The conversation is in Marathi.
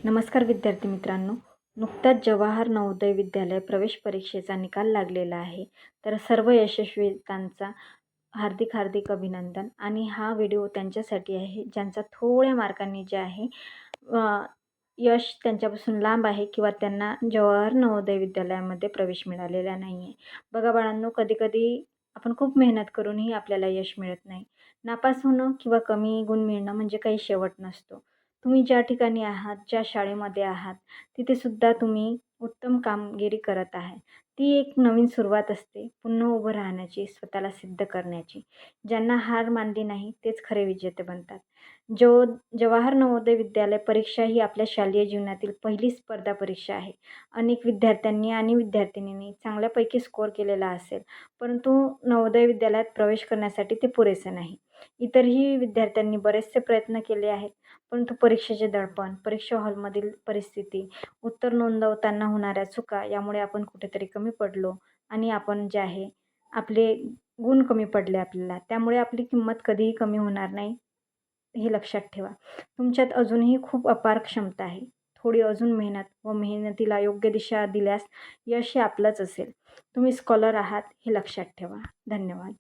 नमस्कार विद्यार्थी मित्रांनो. नुकताच जवाहर नवोदय विद्यालय प्रवेश परीक्षेचा निकाल लागलेला आहे. तर सर्व यशस्वीतांचा हार्दिक हार्दिक अभिनंदन. आणि हा व्हिडिओ त्यांच्यासाठी आहे ज्यांचा थोड्या मार्कांनी जे आहे यश त्यांच्यापासून लांब आहे किंवा त्यांना जवाहर नवोदय विद्यालयामध्ये प्रवेश मिळालेला नाही आहे. बघा बाळांनो, कधी-कधी आपण खूप मेहनत करूनही आपल्याला यश मिळत नाही. नापास होणं किंवा कमी गुण मिळणं म्हणजे काही शेवट नसतो. तुम्ही ज्या ठिकाणी आहात, ज्या शाळेमध्ये आहात, तिथे सुद्धा तुम्ही उत्तम कामगिरी करत आहे. ती एक नवीन सुरुवात असते, पुन्हा उभं राहण्याची, स्वतःला सिद्ध करण्याची. ज्यांना हार मानली नाही तेच खरे विजेते बनतात. जो जवाहर नवोदय विद्यालय परीक्षा ही आपल्या शालेय जीवनातील पहिली स्पर्धा परीक्षा आहे. अनेक विद्यार्थ्यांनी आणि विद्यार्थिनींनी चांगल्यापैकी स्कोअर केलेला असेल, परंतु नवोदय विद्यालयात प्रवेश करण्यासाठी ते पुरेसे नाही. इतरही विद्यार्थ्यांनी बरेचसे प्रयत्न केले आहेत, परंतु परीक्षेचे दडपण, परीक्षा हॉलमधील परिस्थिती, उत्तर नोंदवताना होणाऱ्या चुका यामुळे आपण कुठेतरी कमी पडलो आणि आपण जे आहे आपले गुण कमी पडले आपल्याला. त्यामुळे आपली किंमत कधीही कमी होणार नाही, हे लक्षात ठेवा. तुमच्यात अजूनही खूप अपार क्षमता आहे. थोडी अजून मेहनत व मेहनतीला योग्य दिशा दिल्यास यश हे आपलंच असेल. तुम्ही स्कॉलर आहात हे लक्षात ठेवा. धन्यवाद.